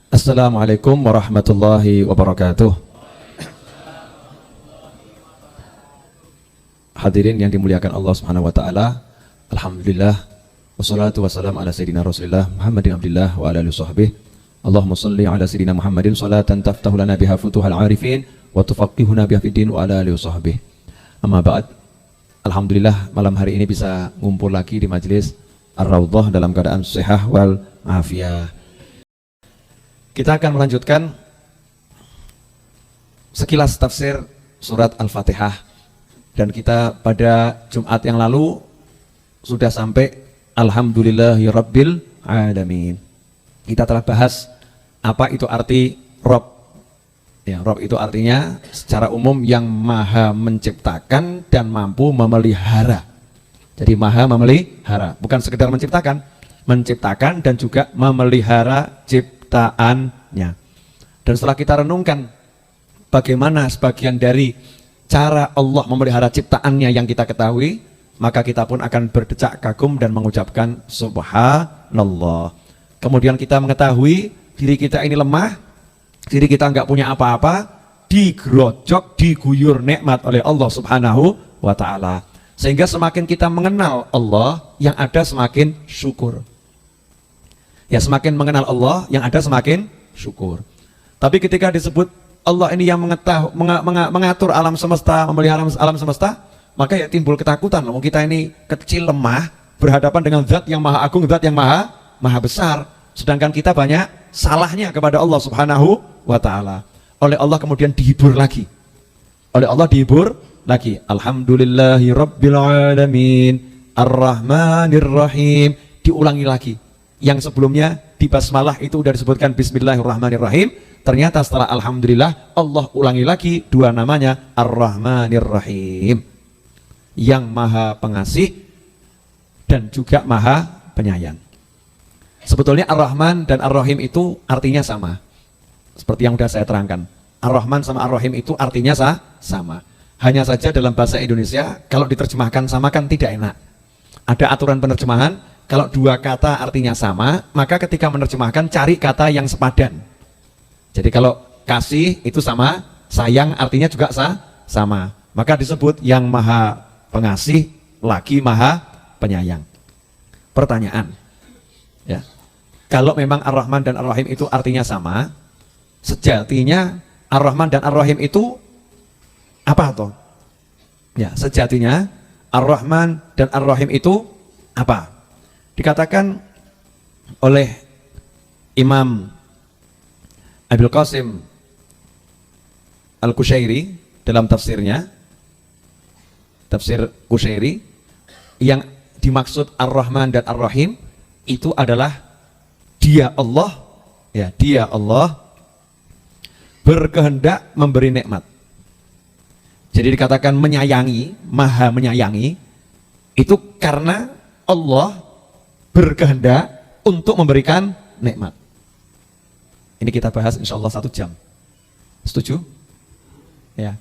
Assalamualaikum warahmatullahi wabarakatuh. Hadirin yang dimuliakan Allah Subhanahu wa taala. Alhamdulillah wassalatu wassalamu ala sayyidina Rasulillah Muhammadin Abdillah wa ala alihi washabbihi. Allahumma shalli ala sayyidina Muhammadin salatan taftahu lana biha futuhal arifin wa tufaqihuna biha fiddin wa ala alihi washabbihi. Amma ba'd. Alhamdulillah malam hari ini bisa ngumpul lagi di majelis Ar-Raudhah dalam keadaan sehat wal afiat. Kita akan melanjutkan sekilas tafsir surat Al-Fatihah, dan kita pada Jumat yang lalu sudah sampai Alhamdulillahirabbil alamin. Kita telah bahas apa itu arti Rabb. Ya, Rabb itu artinya secara umum yang maha menciptakan dan mampu memelihara. Jadi maha memelihara, bukan sekedar menciptakan dan juga memelihara ciptaannya. Dan setelah kita renungkan bagaimana sebagian dari cara Allah memelihara ciptaannya yang kita ketahui, maka kita pun akan berdecak kagum dan mengucapkan subhanallah. Kemudian kita mengetahui diri kita ini lemah, diri kita nggak punya apa-apa, digerojok, diguyur nikmat oleh Allah Subhanahu wa ta'ala. Sehingga semakin kita mengenal Allah, yang ada semakin syukur. Ya, semakin mengenal Allah, yang ada semakin syukur. Tapi ketika disebut Allah ini yang mengatur alam semesta, memelihara alam semesta, maka ya timbul ketakutan. Kita ini kecil, lemah, berhadapan dengan zat yang maha agung, zat yang maha besar. Sedangkan kita banyak salahnya kepada Allah Subhanahu wa ta'ala. Oleh Allah kemudian dihibur lagi. Alhamdulillahi rabbil alamin, ar-rahmanir rahim. Diulangi lagi. Yang sebelumnya di basmalah itu sudah disebutkan bismillahirrahmanirrahim. Ternyata setelah alhamdulillah Allah ulangi lagi dua namanya, ar-rahmanir rahim, yang maha pengasih dan juga maha penyayang. Sebetulnya ar-rahman dan ar-rahim itu artinya sama, seperti yang sudah saya terangkan. Ar-rahman sama ar-rahim itu artinya sama. Hanya saja dalam bahasa Indonesia kalau diterjemahkan sama kan tidak enak. Ada aturan penerjemahan. Kalau dua kata artinya sama, maka ketika menerjemahkan cari kata yang sepadan. Jadi kalau kasih itu sama, sayang artinya juga sama. Maka disebut yang maha pengasih lagi maha penyayang. Pertanyaan, ya, kalau memang Ar-Rahman dan Ar-Rahim itu artinya sama, sejatinya Ar-Rahman dan Ar-Rahim itu apa toh? Ya, sejatinya Ar-Rahman dan Ar-Rahim itu apa? Dikatakan oleh Imam Abul Qasim Al-Qushairi dalam tafsirnya, tafsir Qushairi, yang dimaksud Ar-Rahman dan Ar-Rahim itu adalah dia Allah, ya, dia Allah berkehendak memberi nikmat. Jadi dikatakan menyayangi, maha menyayangi, itu karena Allah berkehendak untuk memberikan nikmat. Ini kita bahas insya Allah 1 jam. Setuju? Ya.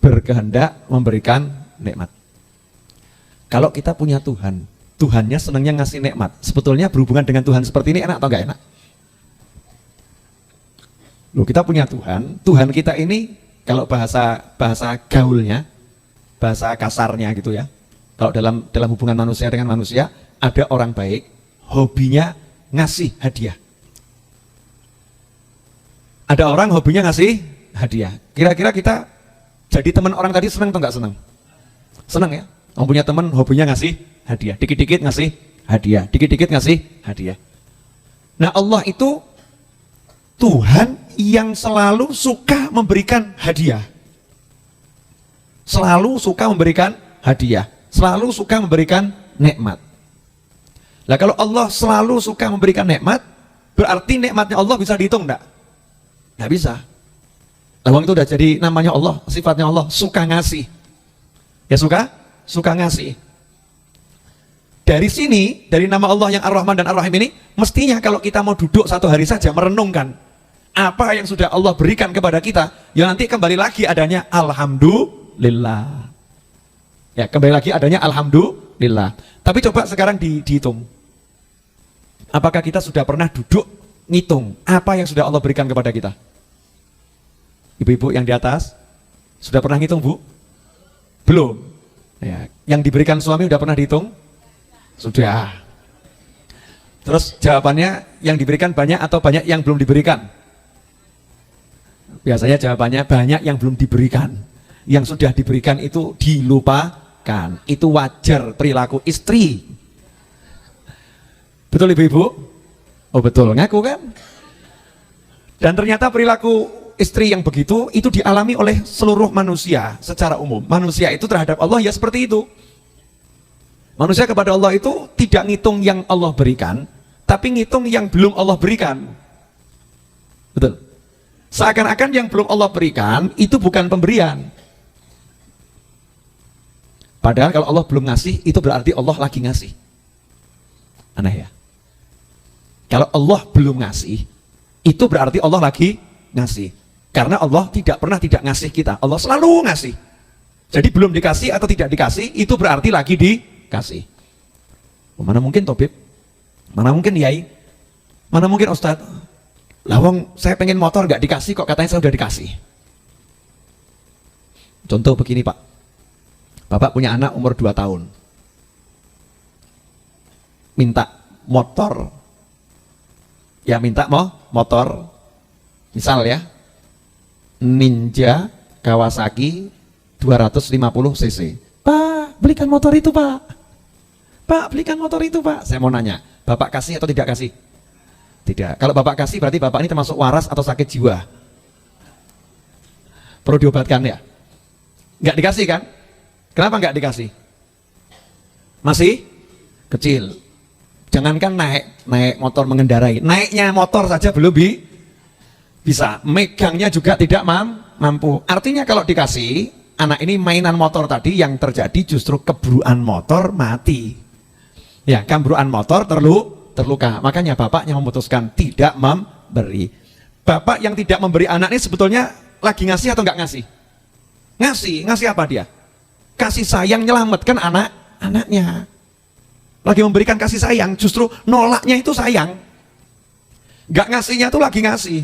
Berkehendak memberikan nikmat. Kalau kita punya Tuhan, Tuhannya senangnya ngasih nikmat. Sebetulnya berhubungan dengan Tuhan seperti ini enak atau enggak enak? Loh, kita punya Tuhan, Tuhan kita ini kalau bahasa gaulnya, bahasa kasarnya gitu ya. Kalau dalam hubungan manusia dengan manusia, ada orang baik, hobinya ngasih hadiah. Ada orang hobinya ngasih hadiah. Kira-kira kita jadi teman orang tadi senang atau enggak senang? Senang ya? Orang punya teman hobinya ngasih hadiah. Dikit-dikit ngasih hadiah. Dikit-dikit ngasih hadiah. Nah, Allah itu Tuhan yang selalu suka memberikan hadiah. Selalu suka memberikan hadiah. Selalu suka memberikan nikmat. Nah, kalau Allah selalu suka memberikan nikmat, berarti nikmatnya Allah bisa dihitung enggak? Enggak bisa. Lawang itu udah jadi namanya Allah, sifatnya Allah, suka ngasih. Ya, suka ngasih. Dari sini, dari nama Allah yang Ar-Rahman dan Ar-Rahim ini, mestinya kalau kita mau duduk 1 hari saja merenungkan apa yang sudah Allah berikan kepada kita, ya nanti kembali lagi adanya alhamdulillah. Ya, kembali lagi adanya alhamdulillah. Tapi coba sekarang dihitung. Apakah kita sudah pernah duduk ngitung apa yang sudah Allah berikan kepada kita. Ibu-ibu yang di atas, sudah pernah ngitung, Bu? Belum. Ya, yang diberikan suami udah pernah dihitung? Sudah. Terus jawabannya, yang diberikan banyak atau banyak yang belum diberikan? Biasanya jawabannya banyak yang belum diberikan. Yang sudah diberikan itu dilupakan. Itu wajar perilaku istri. Betul ibu-ibu? Oh betul, ngaku kan? Dan ternyata perilaku istri yang begitu itu dialami oleh seluruh manusia secara umum. Manusia itu terhadap Allah ya seperti itu. Manusia kepada Allah itu tidak ngitung yang Allah berikan, tapi ngitung yang belum Allah berikan. Betul. Seakan-akan yang belum Allah berikan itu bukan pemberian. Padahal kalau Allah belum ngasih, itu berarti Allah lagi ngasih. Aneh ya. Kalau Allah belum ngasih, itu berarti Allah lagi ngasih. Karena Allah tidak pernah tidak ngasih kita. Allah selalu ngasih. Jadi belum dikasih atau tidak dikasih, itu berarti lagi dikasih. Mana mungkin Tobib? Mana mungkin Yai? Mana mungkin Ustadz? Lawang saya pengen motor nggak dikasih kok katanya saya udah dikasih. Contoh begini Pak. Bapak punya anak umur 2 tahun. Minta motor. Ya minta motor. Misal ya. Ninja Kawasaki 250 cc. Pak, belikan motor itu Pak. Pak, belikan motor itu Pak. Saya mau nanya, Bapak kasih atau tidak kasih? Tidak. Kalau Bapak kasih berarti Bapak ini termasuk waras atau sakit jiwa? Perlu diobatkan ya? Nggak dikasih kan? Kenapa nggak dikasih? Masih kecil. Jangankan naik motor mengendarai, naiknya motor saja belum bisa, megangnya juga tidak mampu. Artinya kalau dikasih, anak ini mainan motor tadi yang terjadi justru kebruan motor mati. Ya, kebruan motor terluka. Makanya bapaknya memutuskan tidak memberi. Bapak yang tidak memberi anak ini sebetulnya lagi ngasih atau nggak ngasih? Ngasih apa dia? Kasih sayang nyelamatkan anaknya. Lagi memberikan kasih sayang, justru nolaknya itu sayang. Nggak ngasihnya itu lagi ngasih.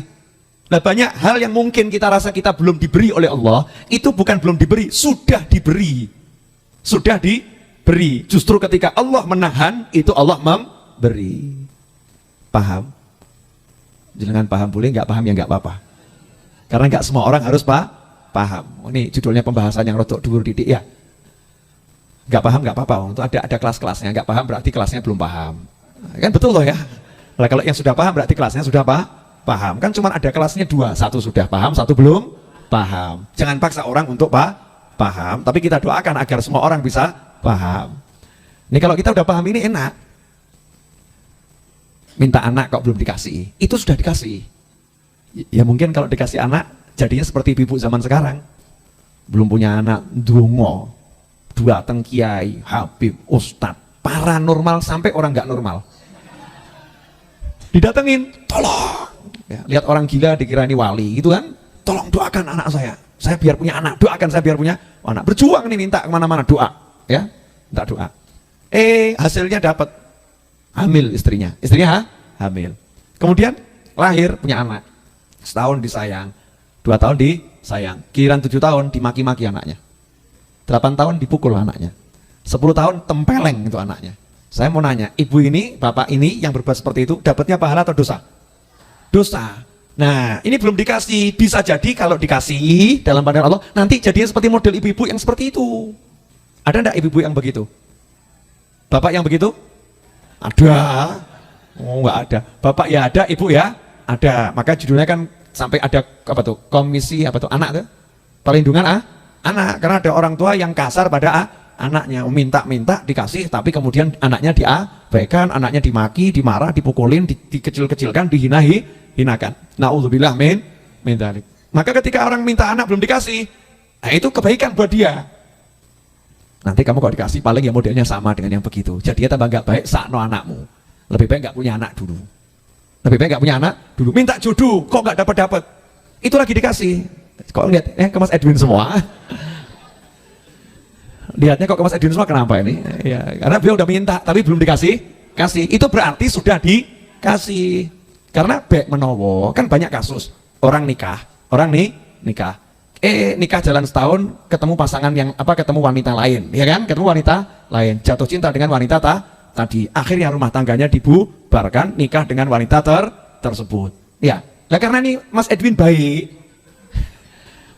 Nah banyak hal yang mungkin kita rasa kita belum diberi oleh Allah, itu bukan belum diberi, sudah diberi. Sudah diberi. Justru ketika Allah menahan, itu Allah memberi. Paham? Jangan paham boleh, nggak paham ya nggak apa-apa. Karena nggak semua orang harus paham. Ini judulnya pembahasan yang rotok dhuwur didik ya. Nggak paham nggak apa-apa, untuk ada kelas-kelasnya. Nggak paham berarti kelasnya belum paham. Kan betul loh ya. Nah, kalau yang sudah paham berarti kelasnya sudah paham. Kan cuma ada kelasnya 2, 1 sudah paham, 1 belum paham. Jangan paksa orang untuk paham, tapi kita doakan agar semua orang bisa paham. Ini kalau kita udah paham ini enak. Minta anak kok belum dikasih, itu sudah dikasih. Ya mungkin kalau dikasih anak jadinya seperti ibu zaman sekarang. Belum punya anak, dungo, datang kiai, habib, ustadz, paranormal sampai orang nggak normal. Didatengin, tolong. Ya, lihat orang gila dikira ini wali gitu kan. Tolong doakan anak saya biar punya anak, doakan saya biar punya anak. Berjuang nih minta kemana-mana doa, ya, minta doa. Hasilnya dapat, hamil istrinya hamil. Kemudian lahir punya anak, setahun disayang, 2 tahun disayang, giliran 7 tahun dimaki-maki anaknya, 8 tahun dipukul anaknya, 10 tahun tempeleng itu anaknya. Saya mau nanya, ibu ini, bapak ini yang berbuat seperti itu dapatnya pahala atau dosa? Dosa. Nah ini belum dikasih. Bisa jadi kalau dikasih dalam pandangan Allah nanti jadinya seperti model ibu-ibu yang seperti itu. Ada enggak ibu-ibu yang begitu? Bapak yang begitu? Ada. Oh enggak ada. Bapak ya ada, ibu ya ada. Maka judulnya kan sampai ada apa tuh, komisi apa tuh, anak tuh, perlindungan anak. Karena ada orang tua yang kasar pada anaknya, minta dikasih tapi kemudian anaknya diabaikan, anaknya dimaki, dimarah, dipukulin, dikecil-kecilkan, dihinakan. Nauzubillah min dzalik. Maka ketika orang minta anak belum dikasih, nah itu kebaikan buat dia. Nanti kamu kalau dikasih paling ya modelnya sama dengan yang begitu. Jadi dia tambah nggak baik, sakno anakmu. Lebih baik nggak punya anak dulu. Lebih baik nggak punya anak dulu. Minta jodoh, kok nggak dapat. Itu lagi dikasih. Kok lihat ke Mas Edwin semua. Lihatnya kok ke Mas Edwin semua, kenapa ini? Ya, karena beliau udah minta tapi belum kasih. Itu berarti sudah dikasih. Karena baik menowo kan banyak kasus orang nikah, nikah. Nikah jalan setahun ketemu pasangan yang ketemu wanita lain, ya kan? Ketemu wanita lain, jatuh cinta dengan wanita tadi. Akhirnya rumah tangganya dibubarkan, nikah dengan wanita tersebut. Ya, nah karena ini Mas Edwin baik,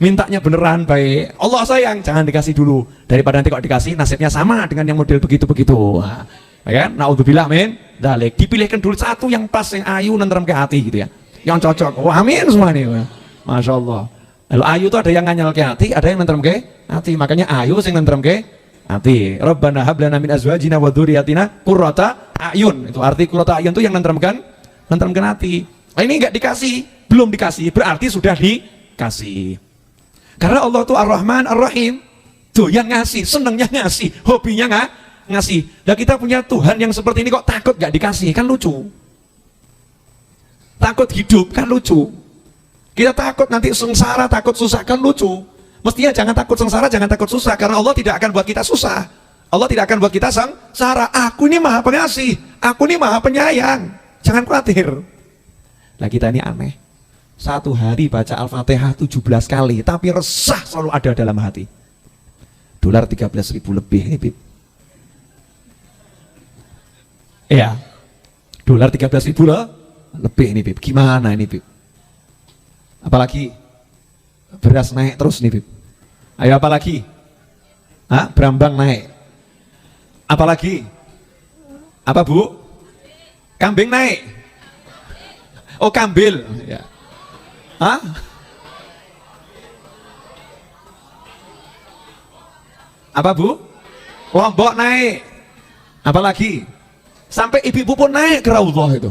mintanya beneran baik. Allah sayang, jangan dikasih dulu. Daripada nanti kok dikasih nasibnya sama dengan yang model begitu-begitu. Nah, ya kan? Naudzubillah min dzalik. Dipilihkan dulu satu yang pas, yang ayu nentrem ke hati gitu ya. Yang cocok. Wah, amin semua nih. Masya Allah. Lalu ayu itu ada yang nganyel ke hati, ada yang nentrem ke hati. Makanya ayu sing nentrem ke hati. Rabbana hab lana min azwajina wa dzurriyyatina qurrata a'yun. Itu arti qurrata a'yun itu yang nentremkan hati. Nah, ini enggak dikasih, belum dikasih, berarti sudah dikasih. Karena Allah itu Ar-Rahman Ar-Rahim, doyan ngasih, senengnya ngasih, hobinya ngasih. Dan kita punya Tuhan yang seperti ini kok takut gak dikasih, kan lucu. Takut hidup, kan lucu. Kita takut nanti sengsara, takut susah, kan lucu. Mestinya jangan takut sengsara, jangan takut susah, karena Allah tidak akan buat kita susah. Allah tidak akan buat kita sengsara. Aku ini maha pengasih, aku ini maha penyayang. Jangan khawatir. Nah kita ini aneh. Satu hari baca Al-Fatihah 17 kali, tapi resah selalu ada dalam hati. Dolar 13.000 lebih nih, Bib. Iya, dolar 13.000 lebih nih, Bib. Gimana ini, Bib? Apalagi beras naik terus nih, Bib. Ayo apalagi? Brambang naik. Apalagi? Apa, Bu? Kambing naik. Oh, kambil. Ya. Apa, Bu? Lombok naik. Apalagi? Sampai ibu-ibu pun naik ke Raudhah itu.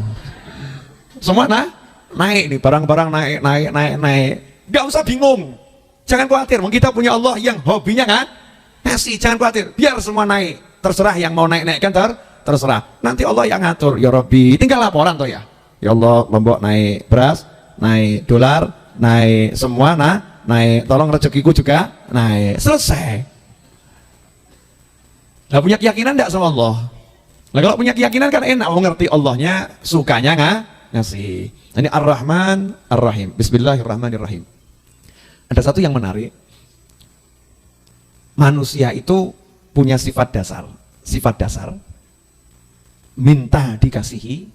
Semua naik nih, barang-barang naik. Gak usah bingung. Jangan khawatir, kita punya Allah yang hobinya ngasih. Jangan khawatir, biar semua naik. Terserah yang mau naik-naikkan terserah. Nanti Allah yang ngatur. Ya Rabbi, tinggal laporan toh ya. Ya Allah, Lombok naik beras, naik dolar, naik semua naik. Tolong rezekiku juga naik. Selesai. Nah, punya keyakinan enggak sama Allah? Nah, kalau punya keyakinan kan enak, mengerti Allahnya sukanya ngasih. Ini Ar-Rahman Ar-Rahim. Bismillahirrahmanirrahim. Ada satu yang menarik. Manusia itu punya sifat dasar. Minta dikasihi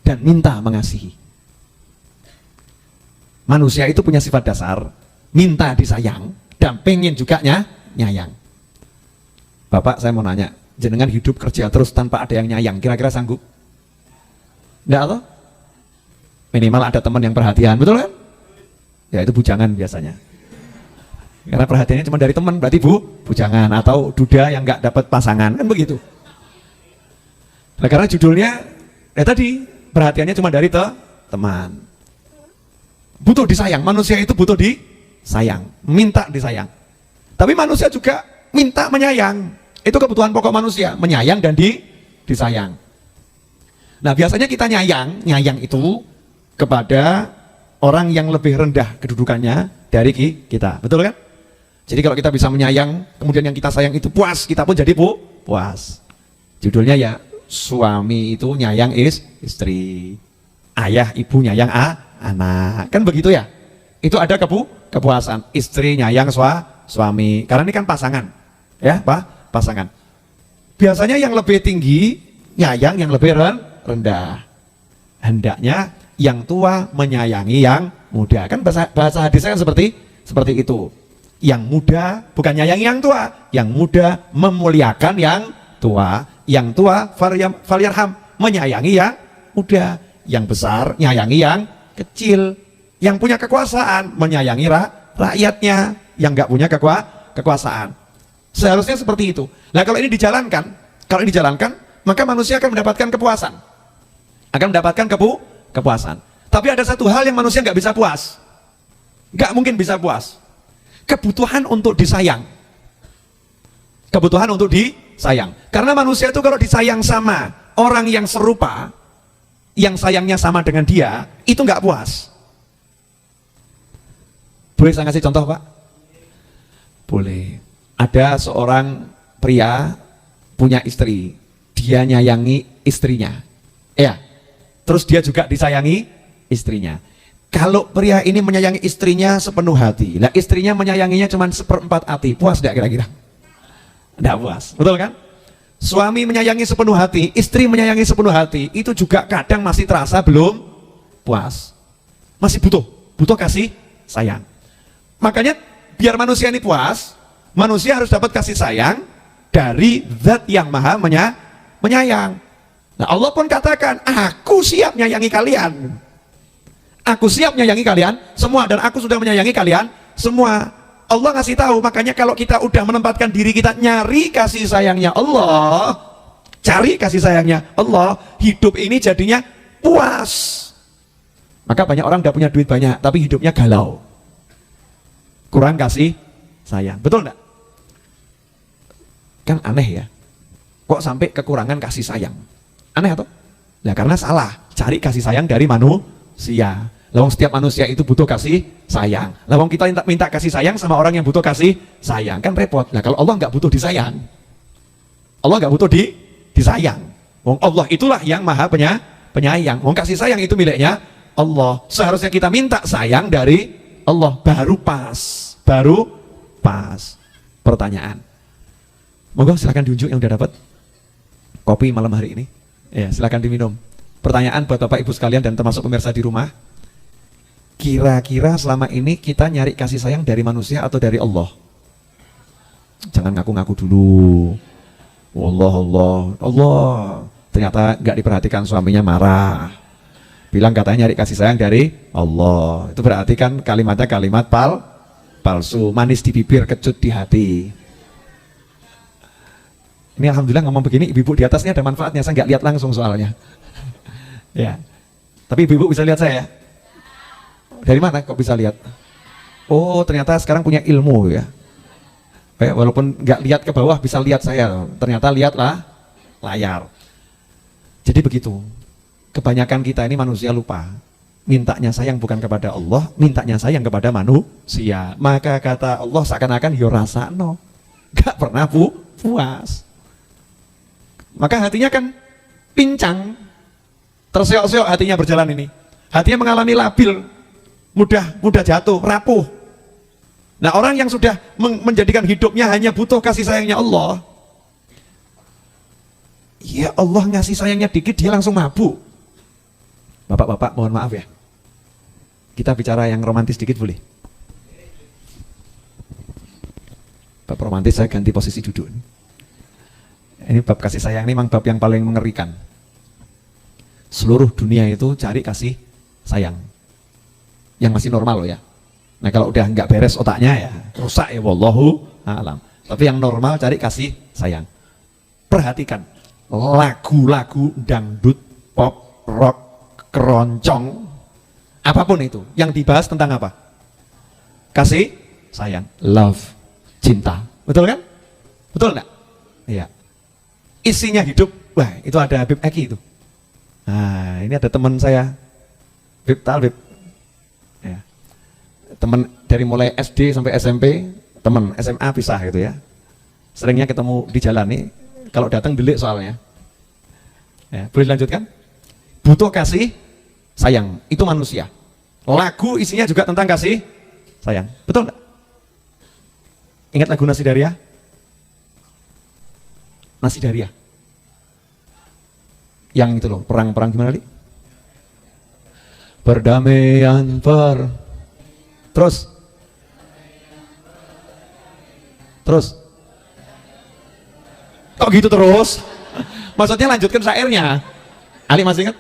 dan minta mengasihi. Manusia itu punya sifat dasar, minta disayang dan pengen juga nyayang. Bapak, saya mau nanya, jenengan hidup kerja terus tanpa ada yang nyayang, kira-kira sanggup? Enggak atau? Minimal ada teman yang perhatian, betul kan? Ya itu bujangan biasanya. Karena perhatiannya cuma dari teman, berarti bujangan atau duda yang nggak dapat pasangan, kan begitu. Nah, karena judulnya tadi perhatiannya cuma dari teman. Butuh disayang, manusia itu butuh disayang, minta disayang. Tapi manusia juga minta menyayang. Itu kebutuhan pokok manusia, menyayang dan disayang. Nah, biasanya kita nyayang itu kepada orang yang lebih rendah kedudukannya dari kita, betul kan? Jadi kalau kita bisa menyayang, kemudian yang kita sayang itu puas, kita pun jadi puas. Judulnya ya, suami itu nyayang istri, ayah ibu nyayang anak, kan begitu ya? Itu ada kepuasan, istri nyayang suami, karena ini kan pasangan, ya pasangan. Biasanya yang lebih tinggi nyayang yang lebih rendah. Hendaknya yang tua menyayangi yang muda, kan bahasa hadisnya kan seperti itu. Yang muda bukan nyayangi yang tua, yang muda memuliakan yang tua, yang tua falyarham menyayangi yang muda, yang besar nyayangi yang kecil, yang punya kekuasaan menyayangi rakyatnya, yang nggak punya kekuasaan. Seharusnya seperti itu. Nah, kalau ini dijalankan, maka manusia akan mendapatkan kepuasan, kepuasan. Tapi ada satu hal yang manusia nggak bisa puas, nggak mungkin bisa puas. Kebutuhan untuk disayang. Karena manusia itu kalau disayang sama orang yang serupa, yang sayangnya sama dengan dia, itu nggak puas. Boleh saya kasih contoh, Pak? Boleh. Ada seorang pria punya istri, dia nyayangi istrinya. Ya, Terus dia juga disayangi istrinya. Kalau pria ini menyayangi istrinya sepenuh hati, lah istrinya menyayanginya cuma 1/4 hati, puas tidak kira-kira? Tidak puas, betul kan? Suami menyayangi sepenuh hati, istri menyayangi sepenuh hati, itu juga kadang masih terasa belum puas. Masih butuh kasih sayang. Makanya biar manusia ini puas, manusia harus dapat kasih sayang dari zat yang maha menyayang. Nah Allah pun katakan, aku siap menyayangi kalian. Aku siap menyayangi kalian semua, dan aku sudah menyayangi kalian semua. Allah ngasih tahu, makanya kalau kita udah menempatkan diri kita nyari kasih sayangnya Allah, cari kasih sayangnya Allah, hidup ini jadinya puas. Maka banyak orang udah punya duit banyak, tapi hidupnya galau, kurang kasih sayang, betul enggak? Kan aneh ya, kok sampai kekurangan kasih sayang? Aneh atau? Nah karena salah cari kasih sayang dari manusia. Lawang setiap manusia itu butuh kasih sayang. Lawang kita minta kasih sayang sama orang yang butuh kasih sayang, kan repot. Nah kalau Allah nggak butuh disayang, Allah nggak butuh disayang. Wong Allah itulah yang maha penyayang. Wong kasih sayang itu miliknya Allah. Seharusnya kita minta sayang dari Allah, baru pas. Pertanyaan, monggo silakan diunjuk yang udah dapat kopi malam hari ini. Ya silakan diminum. Pertanyaan buat Bapak Ibu sekalian dan termasuk pemirsa di rumah. Kira-kira selama ini kita nyari kasih sayang dari manusia atau dari Allah? Jangan ngaku-ngaku dulu. Allah. Ternyata nggak diperhatikan, suaminya marah. Bilang katanya nyari kasih sayang dari Allah. Itu berarti kan kalimatnya kalimat palsu, manis di bibir, kecut di hati. Ini alhamdulillah ngomong begini, ibu-ibu di atasnya ada manfaatnya. Saya nggak lihat langsung soalnya. Ya, tapi ibu-ibu bisa lihat saya. Dari mana kok bisa lihat? Oh ternyata sekarang punya ilmu ya. Walaupun nggak lihat ke bawah bisa lihat saya. Ternyata lihatlah layar. Jadi begitu. Kebanyakan kita ini manusia lupa. Mintanya sayang bukan kepada Allah, mintanya sayang kepada manusia. Maka kata Allah seakan-akan yo rasakno, nggak pernah puas. Maka hatinya kan pincang, terseok-seok hatinya berjalan ini. Hatinya mengalami labil, mudah jatuh, rapuh. Nah orang yang sudah menjadikan hidupnya hanya butuh kasih sayangnya Allah, ya Allah ngasih sayangnya dikit dia langsung mabuk. Bapak-bapak mohon maaf ya, kita bicara yang romantis dikit boleh? Bab romantis saya ganti posisi duduk. Ini bab kasih sayang, ini memang bab yang paling mengerikan. Seluruh dunia itu cari kasih sayang yang masih normal loh ya. Nah kalau udah nggak beres otaknya ya rusak ya, wallahu alam. Tapi yang normal cari kasih sayang. Perhatikan lagu-lagu dangdut, pop, rock, keroncong, apapun itu yang dibahas tentang apa? Kasih sayang, love, cinta, betul kan? Betul enggak? Iya. Isinya hidup, wah itu ada Habib Eki itu. Nah ini ada teman saya, Habib Talib. Ya. Teman dari mulai SD sampai SMP, teman SMA pisah gitu ya. Seringnya ketemu di jalan nih, kalau datang delik soalnya. Ya, boleh dilanjutkan? Butuh kasih sayang, itu manusia. Lagu isinya juga tentang kasih sayang, betul enggak? Ingat lagu Nasi Daria? Nasi Daria yang itu loh, perang-perang gimana nih? Perdamaian terus kok gitu terus? Maksudnya lanjutkan syairnya. Ali masih ingat?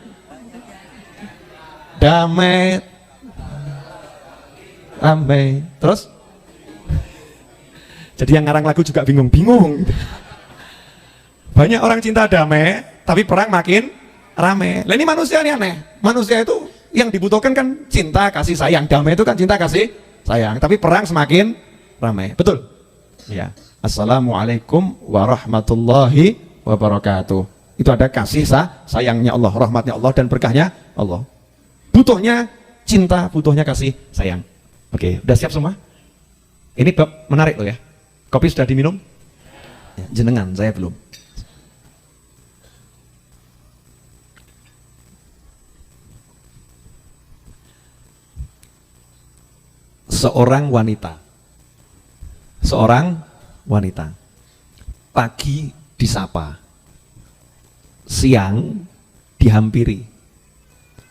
Damai ramai terus? Jadi yang ngarang lagu juga bingung-bingung. Banyak orang cinta damai, tapi perang makin rame. Lah ini manusia ini aneh. Manusia itu yang dibutuhkan kan cinta, kasih sayang. Damai itu kan cinta, kasih sayang. Tapi perang semakin ramai. Betul? Ya. Assalamualaikum warahmatullahi wabarakatuh. Itu ada kasih sayangnya Allah, rahmatnya Allah dan berkahnya Allah. Butuhnya cinta, butuhnya kasih sayang. Oke, udah siap semua? Ini bab menarik loh ya. Kopi sudah diminum? Ya, jenengan, saya belum. seorang wanita. Seorang wanita. Pagi disapa, siang dihampiri,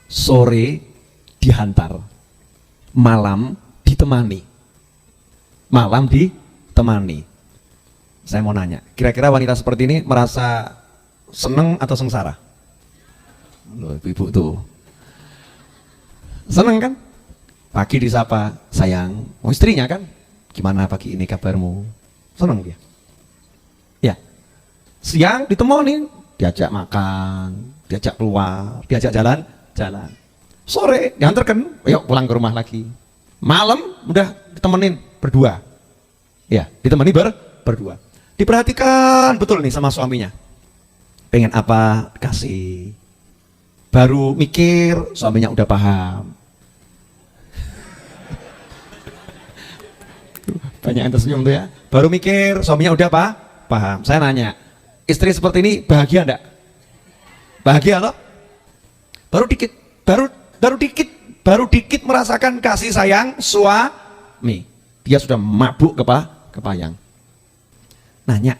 sore dihantar, malam ditemani. Malam ditemani. Saya mau nanya, kira-kira wanita seperti ini merasa seneng atau sengsara? Loh, ibu tuh seneng kan? Pagi disapa, sayang. Oh, istrinya kan, gimana pagi ini kabarmu? Seneng dia. Ya. Siang ditemani, diajak makan, diajak keluar, diajak jalan-jalan. Sore diantarkan, yuk pulang ke rumah lagi. Malam udah ditemenin berdua. Ya, ditemani berdua. Diperhatikan betul nih sama suaminya. Pengen apa, kasih. Baru mikir, suaminya udah paham. Banyak yang tersenyum tuh ya. Baru mikir, suaminya udah paham. Saya nanya, istri seperti ini bahagia enggak? Bahagia loh? Baru dikit merasakan kasih sayang suami. Dia sudah mabuk kepayang. Nanya,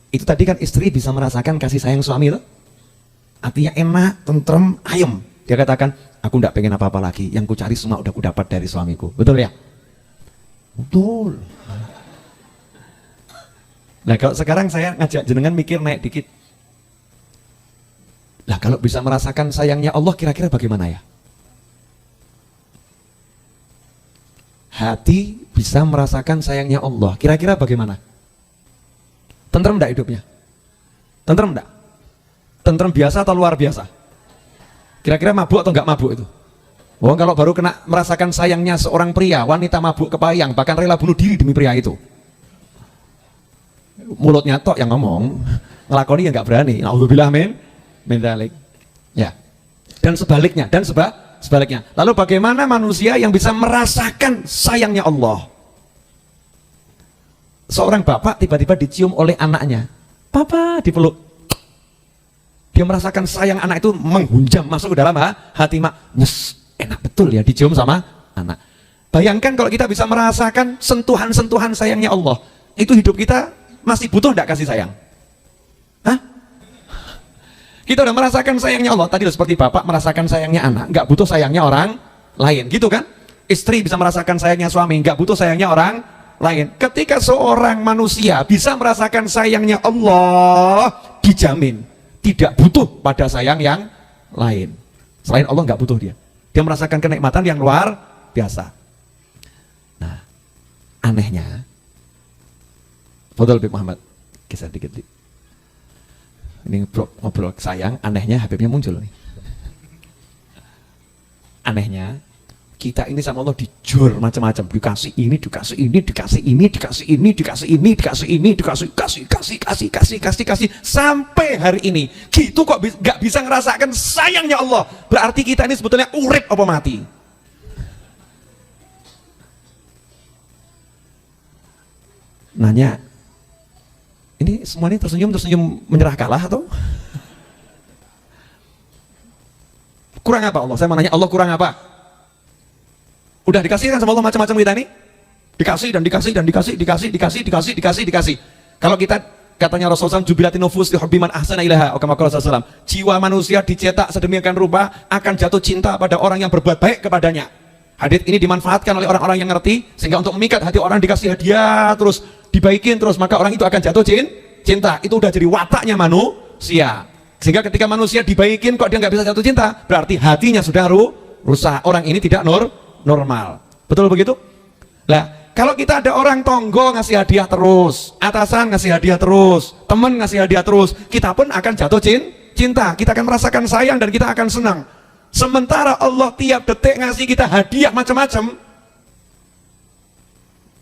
itu tadi kan istri bisa merasakan kasih sayang suami loh? Artinya enak, tentrem, ayem. Dia katakan, aku enggak pengen apa-apa lagi. Yang ku cari semua udah ku dapat dari suamiku. Betul ya? Betul. Nah kalau sekarang saya ngajak jenengan mikir naik dikit. Nah kalau bisa merasakan sayangnya Allah kira-kira bagaimana ya? Hati bisa merasakan sayangnya Allah kira-kira bagaimana? Tentrem enggak hidupnya? Tentrem enggak? Tentrem biasa atau luar biasa? Kira-kira mabuk atau enggak mabuk itu? Oh, kalau baru kena merasakan sayangnya seorang pria, wanita mabuk kepayang, bahkan rela bunuh diri demi pria itu. Mulutnya tok yang ngomong, ngelakoni yang nggak berani. Alhamdulillah min dzalik. Ya. Dan sebaliknya, sebaliknya. Lalu bagaimana manusia yang bisa merasakan sayangnya Allah? Seorang bapak tiba-tiba dicium oleh anaknya. Papa dipeluk. Dia merasakan sayang anak itu menghunjam masuk ke dalam hati mak. Nyes. Enak betul ya dicium sama anak. Bayangkan kalau kita bisa merasakan sentuhan-sentuhan sayangnya Allah, itu hidup kita masih butuh enggak kasih sayang? Hah? Kita udah merasakan sayangnya Allah, tadi seperti bapak merasakan sayangnya anak, enggak butuh sayangnya orang lain, gitu kan? Istri bisa merasakan sayangnya suami, enggak butuh sayangnya orang lain. Ketika seorang manusia bisa merasakan sayangnya Allah, dijamin tidak butuh pada sayang yang lain. Selain Allah enggak butuh dia. Dia merasakan kenikmatan yang luar biasa. Nah, anehnya, Fadol Habib Muhammad, kisah dikit. Ini ngobrol sayang, anehnya Habibnya muncul nih. Anehnya, kita ini sama Allah dijur macam-macam, dikasih ini, dikasih ini, dikasih ini, dikasih ini, dikasih ini, dikasih ini, kasih, sampai hari ini. Gitu kok gak bisa ngerasakan sayangnya Allah. Berarti kita ini sebetulnya urip apa mati? Nanya, ini semua ini tersenyum menyerah kalah atau? Kurang apa Allah? Saya mau nanya, Allah kurang apa? Udah dikasih kan sama Allah macam-macam kita ini? Dikasih. Kalau kita katanya Rasulullah jubilatin nufus li hubbi man ahsana ilaha, kama qala sallallahu alaihi wasallam, jiwa manusia dicetak sedemikian rupa akan jatuh cinta pada orang yang berbuat baik kepadanya. Hadits ini dimanfaatkan oleh orang-orang yang ngerti, sehingga untuk memikat hati orang dikasih hadiah terus, dibaikin terus, maka orang itu akan jatuh cinta. Itu udah jadi wataknya manusia. Sehingga ketika manusia dibaikin kok dia nggak bisa jatuh cinta, berarti hatinya sudah rusak. Orang ini tidak normal. Betul begitu? Lah, kalau kita ada orang tonggo ngasih hadiah terus, atasan ngasih hadiah terus, teman ngasih hadiah terus, kita pun akan jatuh cinta. Kita akan merasakan sayang dan kita akan senang. Sementara Allah tiap detik ngasih kita hadiah macam-macam,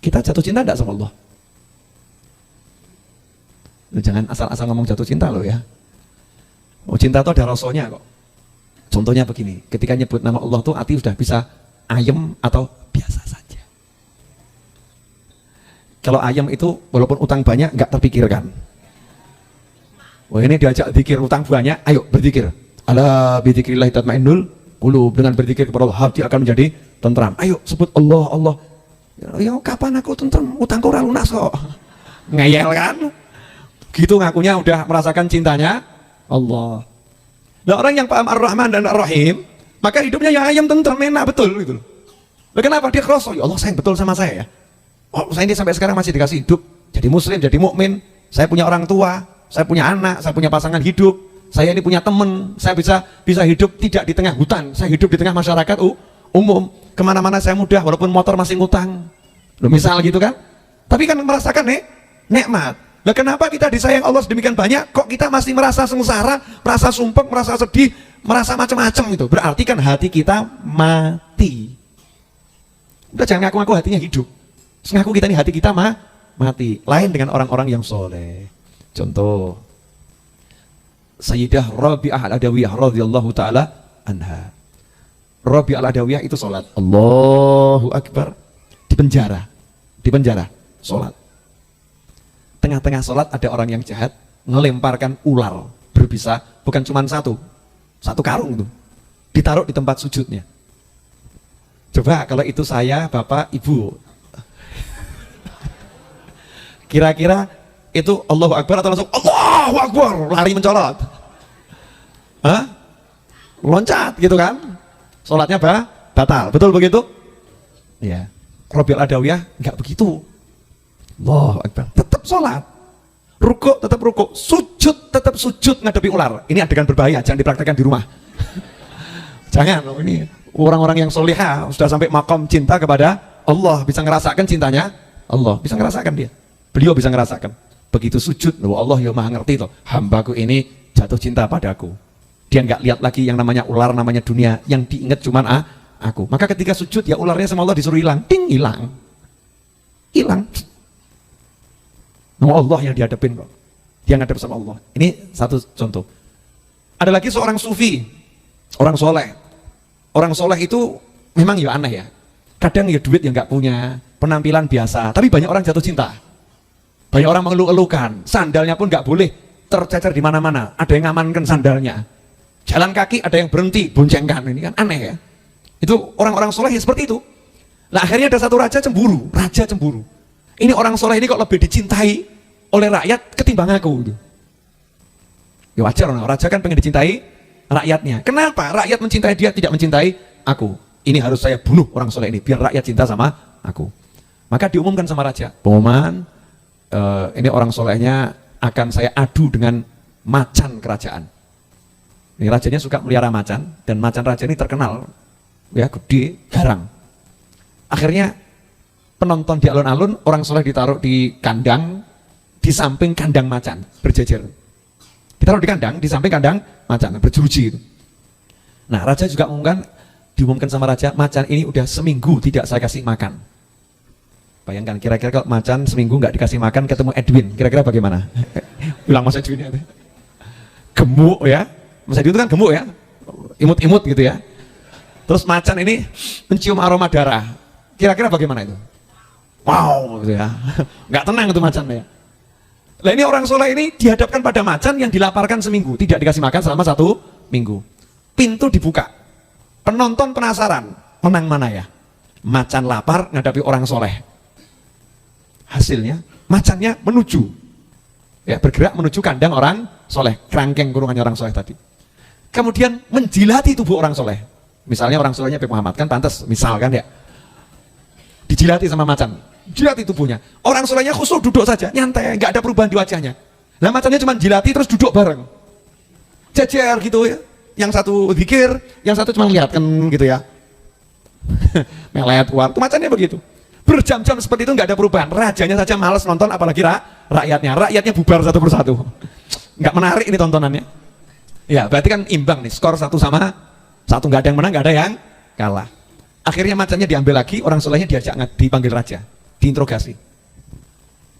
kita jatuh cinta enggak sama Allah? Jangan asal-asal ngomong jatuh cinta loh ya. Oh, cinta itu ada rasulnya kok. Contohnya begini, ketika nyebut nama Allah tuh hati sudah bisa ayem atau biasa saja. Kalau ayem itu walaupun utang banyak nggak terpikirkan. Wah, ini diajak zikir utang banyak, ayo berzikir. Ala bidzikrillah tatmainnul qulub. Dengan berzikir kepada Allah hati akan menjadi tentram. Ayo sebut Allah, Allah. Ya kapan aku tentram, utangku ora lunas kok. Ngeyel kan? Gitu ngakunya udah merasakan cintanya Allah. Nah, orang yang paham Ar-Rahman dan Ar-Rahim, maka hidupnya ya ayam tentram, enak betul gitu loh. Nah, kenapa dia kroso? Ya Allah sayang betul sama saya ya. Oh, saya ini sampai sekarang masih dikasih hidup, jadi muslim, jadi mukmin. Saya punya orang tua, saya punya anak, saya punya pasangan hidup. Saya ini punya teman, saya bisa hidup tidak di tengah hutan, saya hidup di tengah masyarakat umum. Kemana-mana saya mudah, walaupun motor masih ngutang. Loh, misal gitu kan? Tapi kan merasakan nikmat. Nah, kenapa kita disayang Allah sedemikian banyak, kok kita masih merasa sengsara, merasa sumpek, merasa sedih, merasa macam-macam itu? Berarti kan hati kita mati. Udah jangan ngaku-ngaku hatinya hidup. Ngaku kita ini hati kita mati. Lain dengan orang-orang yang soleh. Contoh Sayyidah Rabi'ah Al-Adawiyah radhiyallahu taala anha. Rabi'ah Al-Adawiyah itu sholat, Allahu Akbar, di penjara sholat. Tengah-tengah sholat ada orang yang jahat melemparkan ular berbisa, bukan cuma satu karung itu, ditaruh di tempat sujudnya. Coba kalau itu saya, bapak, ibu, kira-kira itu Allahu Akbar atau langsung Allahu Akbar lari mencolot? Hah? Loncat gitu kan? Sholatnya batal, betul begitu? Ya. Rabi'ah Al-Adawiyah enggak begitu. Allahu Akbar, tetap sholat, rukuk tetap rukuk, sujud tetap sujud ngadepi ular. Ini adegan berbahaya, jangan dipraktekkan di rumah. Jangan, ini orang-orang yang solihah sudah sampai makom cinta kepada Allah, bisa ngerasakan cintanya Allah, bisa ngerasakan dia. Beliau bisa ngerasakan. Begitu sujud, Allah ya maha ngerti toh, hambaku ini jatuh cinta padaku. Dia nggak lihat lagi yang namanya ular, namanya dunia, yang diingat cuman aku. Maka ketika sujud ya ularnya sama Allah disuruh hilang, ting, hilang. Nama Allah yang dihadapin kok. Dia ngadep sama Allah. Ini satu contoh. Ada lagi seorang sufi, orang soleh. Orang soleh itu memang ya aneh ya. Kadang ya duit yang nggak punya, penampilan biasa, tapi banyak orang jatuh cinta. Banyak orang mengeluh-elukan, sandalnya pun nggak boleh tercecer di mana-mana. Ada yang ngamankan sandalnya. Jalan kaki ada yang berhenti, boncengkan. Ini kan aneh ya. Itu orang-orang soleh ya seperti itu. Nah akhirnya ada satu raja cemburu. Ini orang soleh ini kok lebih dicintai oleh rakyat ketimbang aku. Ya wajar, raja kan pengen dicintai rakyatnya. Kenapa rakyat mencintai dia, tidak mencintai aku? Ini harus saya bunuh orang soleh ini biar rakyat cinta sama aku. Maka diumumkan sama raja, pengumuman, ini orang solehnya akan saya adu dengan macan kerajaan. Ini rajanya suka melihara macan, dan macan raja ini terkenal ya gede, garang. Akhirnya penonton di alun-alun, orang soleh ditaruh di kandang, di samping kandang macan berjejer. Ditaruh di kandang, di samping kandang macan berjeruji itu. Nah raja juga diumumkan sama raja, macan ini udah seminggu tidak saya kasih makan. Bayangkan kira-kira kalau macan seminggu nggak dikasih makan ketemu Edwin, kira-kira bagaimana? Bilang Mas Edwin ya, gemuk ya, Mas Edwin itu kan gemuk ya, imut-imut gitu ya. Terus macan ini mencium aroma darah, kira-kira bagaimana itu? Wow gitu ya, nggak tenang itu macannya. Nah ini orang soleh ini dihadapkan pada macan yang dilaparkan seminggu, tidak dikasih makan selama 1 minggu. Pintu dibuka, penonton penasaran, menang mana ya? Macan lapar ngadapi orang soleh. Hasilnya macannya bergerak menuju kandang orang soleh, kerangkeng kurungannya orang soleh tadi. Kemudian menjilati tubuh orang soleh. Misalnya orang solehnya Pak Muhammad kan pantas, misalkan ya, dijilati sama macan, jilati tubuhnya. Orang solehnya khusyuk duduk saja, nyantai, nggak ada perubahan di wajahnya. Nah macannya cuma jilati terus duduk bareng, jejer gitu ya. Yang satu zikir, yang satu cuma lihat kan gitu ya. Melet uang, macannya begitu. Berjam-jam seperti itu nggak ada perubahan. Rajanya saja malas nonton, apalagi rakyatnya. Rakyatnya bubar satu persatu. Nggak menarik ini tontonannya. Ya berarti kan imbang nih, skor 1-1, nggak ada yang menang, nggak ada yang kalah. Akhirnya macannya diambil lagi, orang solehnya dipanggil raja, diinterogasi.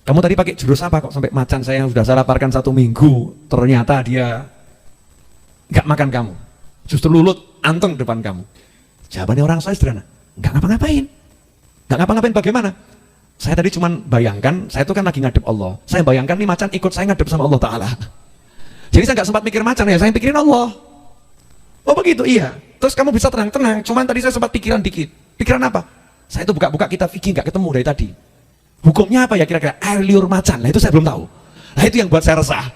Kamu tadi pakai jurus apa kok sampai macan saya yang sudah saya laparkan 1 minggu, ternyata dia nggak makan kamu, justru lulut anteng depan kamu. Jawabannya orang soleh sederhana, nggak ngapa-ngapain. Nggak ngapa-ngapain bagaimana? Saya tadi cuma bayangkan, saya itu kan lagi ngadep Allah. Saya bayangkan nih macan ikut saya ngadep sama Allah Ta'ala. Jadi saya nggak sempat mikir macan ya, saya pikirin Allah. Oh begitu, iya. Terus kamu bisa tenang-tenang, cuman tadi saya sempat pikiran dikit. Pikiran apa? Saya itu buka-buka kitab fikih nggak ketemu dari tadi. Hukumnya apa ya kira-kira? Air liur macan. Nah itu saya belum tahu. Nah itu yang buat saya resah.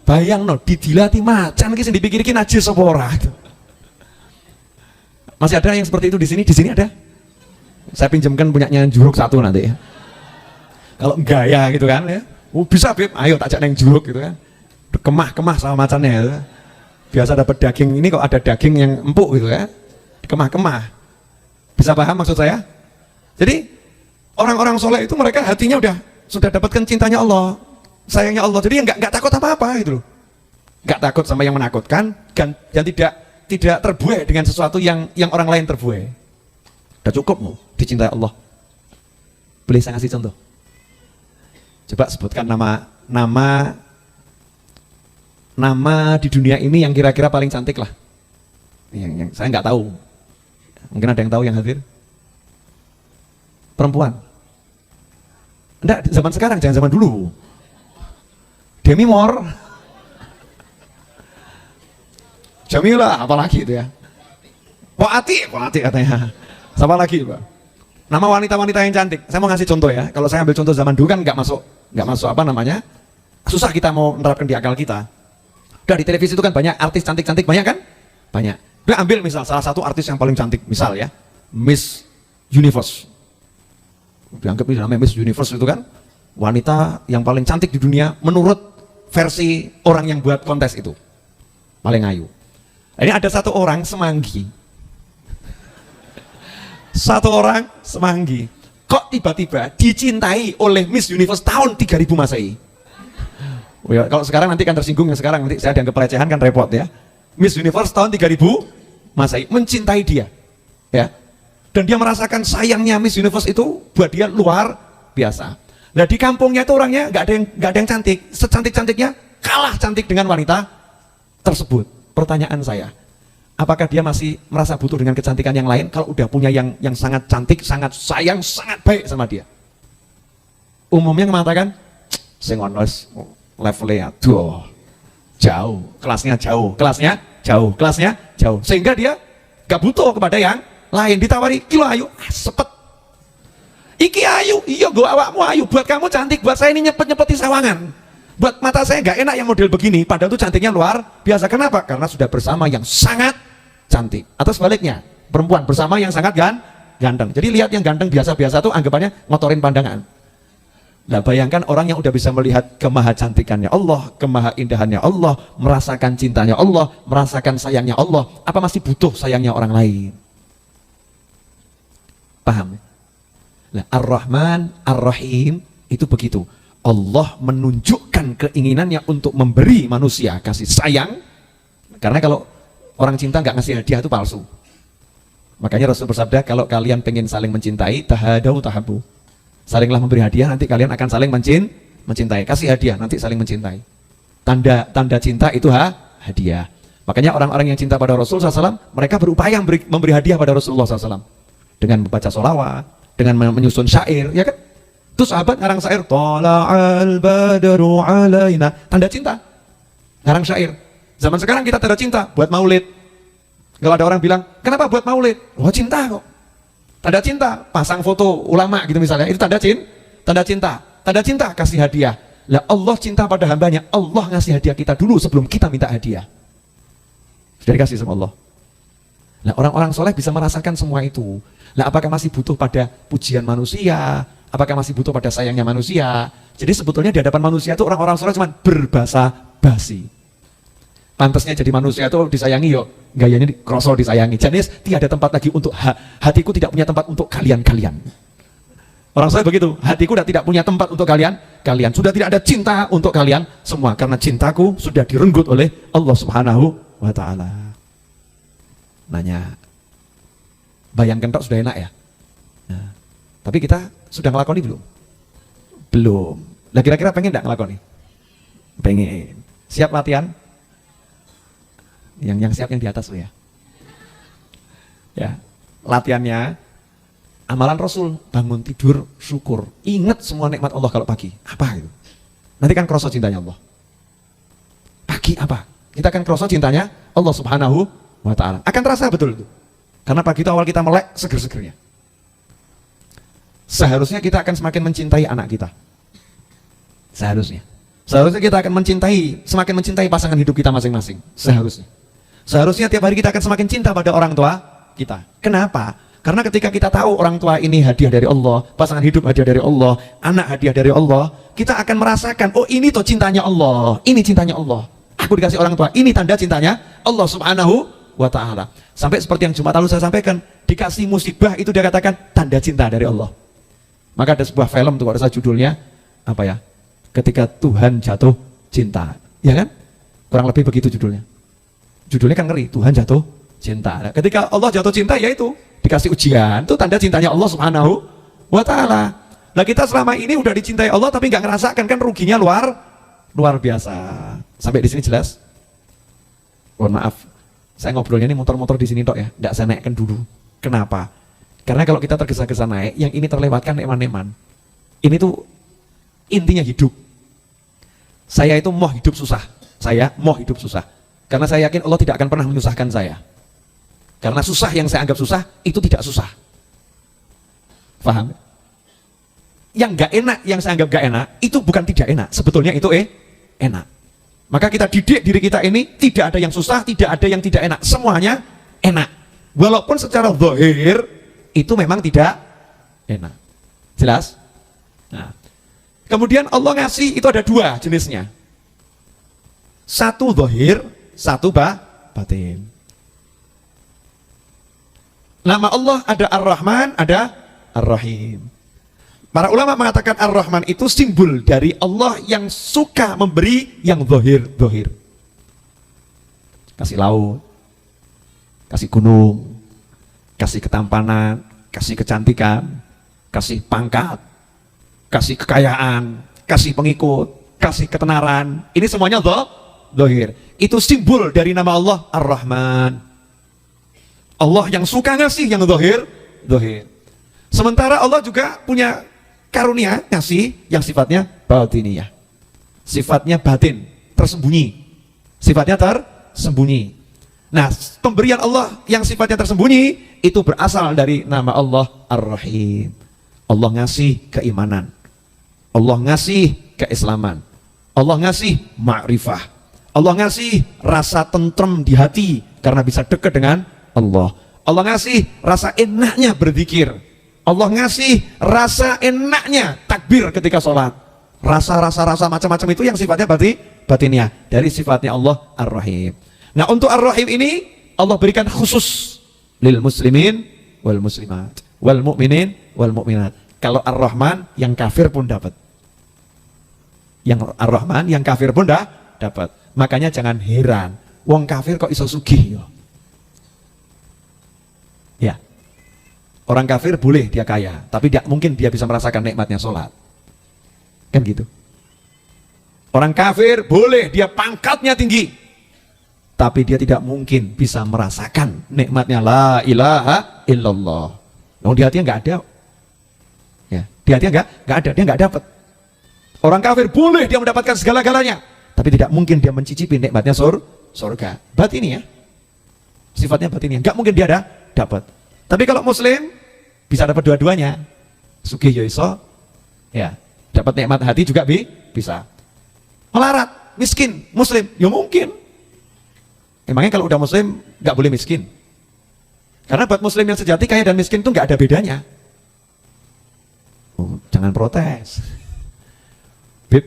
Bayang no, didilati macan ki sing dipikir-pikir najis apa ora. Masih ada yang seperti itu di sini? Di sini ada? Saya pinjamkan punyanya Juruk satu nanti ya. Kalau gaya gitu kan ya. Oh, bisa Beb, ayo tak ajak neng Juruk gitu kan. Kemah-kemah sama macannya gitu. Biasa dapat daging, ini kok ada daging yang empuk gitu ya. Kemah-kemah. Bisa paham maksud saya? Jadi orang-orang soleh itu mereka hatinya sudah dapatkan cintanya Allah, sayangnya Allah. Jadi nggak takut apa-apa gitu loh. Nggak takut sama yang menakutkan dan tidak terbuai dengan sesuatu yang orang lain terbuai. Udah cukup mau dicintai Allah. Boleh saya kasih contoh? Coba sebutkan nama di dunia ini yang kira-kira paling cantik lah. Yang saya nggak tahu. Mungkin ada yang tahu yang hadir? Perempuan. Enggak, zaman sekarang, jangan zaman dulu. Demi Moore. Jamila, apalagi itu ya. Poati katanya. Siapa lagi, Pak? Nama wanita-wanita yang cantik. Saya mau ngasih contoh ya. Kalau saya ambil contoh zaman dulu kan nggak masuk apa namanya? Susah kita mau menerapkan di akal kita. Udah di televisi itu kan banyak artis cantik-cantik, banyak kan? Banyak. Udah ambil misal salah satu artis yang paling cantik, misal ya, Miss Universe. Dianggap ini namanya Miss Universe itu kan wanita yang paling cantik di dunia menurut versi orang yang buat kontes itu. Paling ayu. Ini ada satu orang semanggi. Satu orang semanggi. Kok tiba-tiba dicintai oleh Miss Universe tahun 3000 Masehi? Oh ya, kalau sekarang nanti kan tersinggung, yang sekarang nanti saya dianggap pelecehan kan repot ya. Miss Universe tahun 3000 Masehi mencintai dia. Ya. Dan dia merasakan sayangnya Miss Universe itu buat dia luar biasa. Nah di kampungnya itu orangnya nggak ada yang cantik, secantik-cantiknya kalah cantik dengan wanita tersebut. Pertanyaan saya, apakah dia masih merasa butuh dengan kecantikan yang lain kalau udah punya yang sangat cantik, sangat sayang, sangat baik sama dia? Umumnya mengatakan, sing ono levelnya aduh, jauh, kelasnya jauh, sehingga dia gak butuh kepada yang lain. Ditawari kilo ayu, sepet. Iki ayu, iya gue awakmu ayu, buat kamu cantik, buat saya ini nyepet-nyepeti sawangan. Buat mata saya gak enak yang model begini, padahal itu cantiknya luar biasa. Kenapa? Karena sudah bersama yang sangat cantik. Atau sebaliknya, perempuan bersama yang sangat ganteng. Jadi lihat yang ganteng biasa-biasa tuh anggapannya ngotorin pandangan. Nah bayangkan orang yang udah bisa melihat kemaha cantikannya Allah, kemaha indahannya Allah, merasakan cintanya Allah, merasakan sayangnya Allah, apa masih butuh sayangnya orang lain? Paham? Nah, Ar-Rahman, Ar-Rahim itu begitu. Allah menunjukkan keinginannya untuk memberi manusia kasih sayang. Karena kalau orang cinta nggak ngasih hadiah itu palsu. Makanya Rasul bersabda, kalau kalian pengen saling mencintai, tahadau tahabu. Salinglah memberi hadiah, nanti kalian akan saling mencintai. Kasih hadiah, nanti saling mencintai. Tanda cinta itu hadiah. Makanya orang-orang yang cinta pada Rasulullah SAW, mereka berupaya memberi hadiah pada Rasulullah SAW. Dengan membaca sholawat, dengan menyusun syair, ya kan? Terus sahabat ngarang syair, Tala'al badru alaina. Tanda cinta, ngarang syair. Zaman sekarang kita tanda cinta, buat maulid. Kalau ada orang bilang, kenapa buat maulid? Oh cinta kok. Tanda cinta, pasang foto ulama gitu misalnya, itu tanda cinta. Tanda cinta, kasih hadiah. Lah Allah cinta pada hambanya, Allah ngasih hadiah kita dulu sebelum kita minta hadiah. Sudah dikasih sama Allah. Nah orang-orang soleh bisa merasakan semua itu. Nah apakah masih butuh pada pujian manusia? Apakah masih butuh pada sayangnya manusia? Jadi sebetulnya di hadapan manusia itu orang-orang soleh cuma berbasa basi. Pantasnya jadi manusia itu disayangi yuk, gayanya krosol disayangi. Jadi tiada tempat lagi untuk hatiku tidak punya tempat untuk kalian. Orang soleh begitu, hatiku tidak punya tempat untuk kalian. Sudah tidak ada cinta untuk kalian semua, karena cintaku sudah direnggut oleh Allah Subhanahu wa Ta'ala. Nanya, bayangkan tak sudah enak ya? Nah, tapi kita sudah ngelakoni belum? Belum. Nah kira-kira pengen enggak ngelakoni? Pengen. Siap latihan? Yang siap yang di atas tuh ya. Ya, latihannya amalan Rasul, bangun tidur syukur, ingat semua nikmat Allah kalau pagi. Apa itu? Nanti kan kroso cintanya Allah. Pagi apa? Kita akan kroso cintanya Allah Subhanahu wa Ta'ala. Akan terasa betul itu. Karena pagi itu awal kita melek seger-segernya. seharusnya kita akan semakin mencintai anak kita. Seharusnya kita akan semakin mencintai pasangan hidup kita masing-masing. Seharusnya tiap hari kita akan semakin cinta pada orang tua kita. Kenapa? Karena ketika kita tahu orang tua ini hadiah dari Allah, pasangan hidup hadiah dari Allah, anak hadiah dari Allah, kita akan merasakan, oh ini tuh cintanya Allah, ini cintanya Allah. Aku dikasih orang tua, ini tanda cintanya Allah Subhanahu wa ta'ala. Sampai seperti yang Jumat lalu saya sampaikan, dikasih musibah itu dia katakan tanda cinta dari Allah. Maka ada sebuah film tuh, ada judulnya apa ya? Ketika Tuhan jatuh cinta, ya kan? Kurang lebih begitu judulnya. Judulnya kan ngeri, Tuhan jatuh cinta. Nah, ketika Allah jatuh cinta, yaitu dikasih ujian, itu tanda cintanya Allah Subhanahu wa ta'ala. Nah, kita selama ini udah dicintai Allah tapi nggak ngerasakan, kan ruginya luar biasa. Sampai di sini jelas? Mohon maaf, saya ngobrolnya ini motor-motor di sini tok ya, nggak saya naikkan dulu. Kenapa? Karena kalau kita tergesa-gesa naik, yang ini terlewatkan neman-neman. Ini tuh intinya hidup. Saya itu mau hidup susah. Karena saya yakin Allah tidak akan pernah menyusahkan saya. Karena susah yang saya anggap susah, itu tidak susah. Paham? Yang gak enak, yang saya anggap gak enak, itu bukan tidak enak. Sebetulnya itu enak. Maka kita didik diri kita ini, tidak ada yang susah, tidak ada yang tidak enak. Semuanya enak. Walaupun secara zahir, itu memang tidak enak. Jelas? Nah, kemudian Allah ngasih, itu ada dua jenisnya. Satu zahir, satu batin. Nama Allah ada Ar-Rahman, ada Ar-Rahim. Para ulama mengatakan Ar-Rahman itu simbol dari Allah yang suka memberi yang zahir. Kasih laut, kasih gunung, kasih ketampanan, kasih kecantikan, kasih pangkat, kasih kekayaan, kasih pengikut, kasih ketenaran. Ini semuanya zahir. Itu simbol dari nama Allah Ar-Rahman. Allah yang suka ngasih yang zahir. Sementara Allah juga punya karunia ngasih yang sifatnya batiniyah. Sifatnya batin, tersembunyi. Nah, pemberian Allah yang sifatnya tersembunyi itu berasal dari nama Allah Ar-Rahim. Allah ngasih keimanan. Allah ngasih keislaman. Allah ngasih ma'rifah. Allah ngasih rasa tentrem di hati karena bisa dekat dengan Allah. Allah ngasih rasa enaknya berzikir. Allah ngasih rasa enaknya takbir ketika sholat. Rasa macam-macam itu yang sifatnya batinnya. Dari sifatnya Allah Ar-Rahim. Nah, untuk Ar-Rahim ini Allah berikan khusus lil muslimin wal muslimat wal mu'minin wal mu'minat. Kalau Ar-Rahman yang kafir pun dapat. Yang Ar-Rahman yang kafir pun dapat. Makanya jangan heran, wong kafir kok iso sugih yo. Ya. Orang kafir boleh dia kaya, tapi tidak mungkin dia bisa merasakan nikmatnya sholat. Kan gitu. Orang kafir boleh dia pangkatnya tinggi, tapi dia tidak mungkin bisa merasakan nikmatnya la ilaha illallah. Nah, di hatinya nggak ada. Ya, di hatinya nggak ada, dia nggak dapat. Orang kafir boleh dia mendapatkan segala-galanya, tapi tidak mungkin dia mencicipi nikmatnya surga. Batinnya, sifatnya batinnya, nggak mungkin dia dapat. Tapi kalau muslim bisa dapat dua-duanya. Sugih ya iso, ya dapat nikmat hati juga bisa. Melarat, miskin, muslim, ya mungkin. Emangnya kalau udah muslim nggak boleh miskin? Karena buat muslim yang sejati kaya dan miskin itu nggak ada bedanya. Oh, jangan protes. Bib,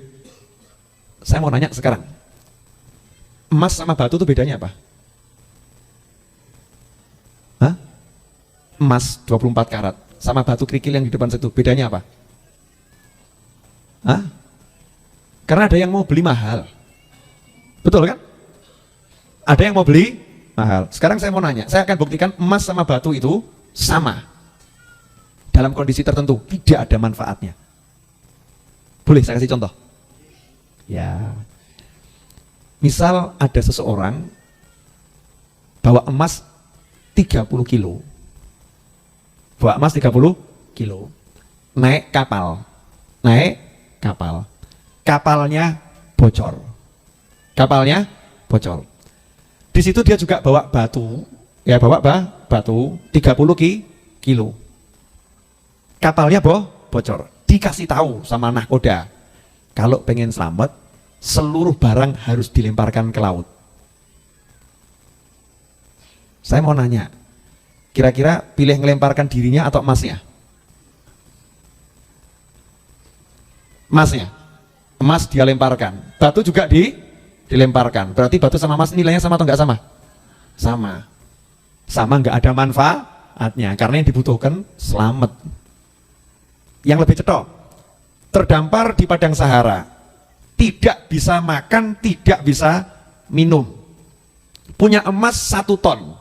saya mau nanya sekarang, emas sama batu itu bedanya apa? Hah? Emas 24 karat sama batu kerikil yang di depan situ, bedanya apa? Hah? Karena ada yang mau beli mahal. Betul kan? Ada yang mau beli mahal. Sekarang saya mau nanya, saya akan buktikan emas sama batu itu sama. Dalam kondisi tertentu, tidak ada manfaatnya. Boleh saya kasih contoh? Ya. Misal ada seseorang bawa emas 30 kilo. Bawa emas 30 kilo. Naik kapal. Kapalnya bocor. Di situ dia juga bawa batu. Ya, bawa batu 30 kilo. kapalnya bocor. Dikasih tahu sama nahkoda, kalau pengen selamat, seluruh barang harus dilemparkan ke laut. Saya mau nanya, kira-kira pilih ngelemparkan dirinya atau emasnya? Emasnya. Emas dia lemparkan, batu juga dilemparkan. Berarti batu sama emas nilainya sama atau nggak sama? Sama, nggak ada manfaatnya, karena yang dibutuhkan selamat. Yang lebih cetok, terdampar di padang Sahara, tidak bisa makan, tidak bisa minum, punya emas 1 ton.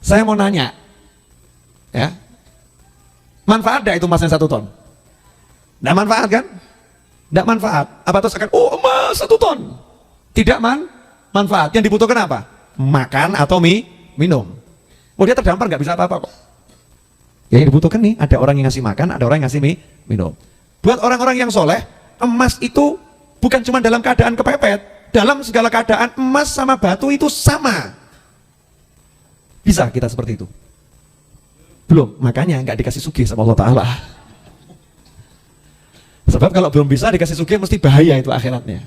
Saya mau nanya, ya, manfaat tidak itu emasnya 1 ton? Tidak manfaat kan? Tidak manfaat. Apa terus akan, oh emas 1 ton? Tidak manfaat. Yang dibutuhkan apa? Makan atau minum. Oh dia terdampar nggak bisa apa-apa kok. Yang dibutuhkan nih, ada orang yang ngasih makan, ada orang yang ngasih minum. Buat orang-orang yang soleh, emas itu bukan cuma dalam keadaan kepepet. Dalam segala keadaan, emas sama batu itu sama. Bisa kita seperti itu? Belum, makanya nggak dikasih sugih sama Allah Ta'ala. Sebab kalau belum bisa dikasih sugih mesti bahaya itu akhiratnya.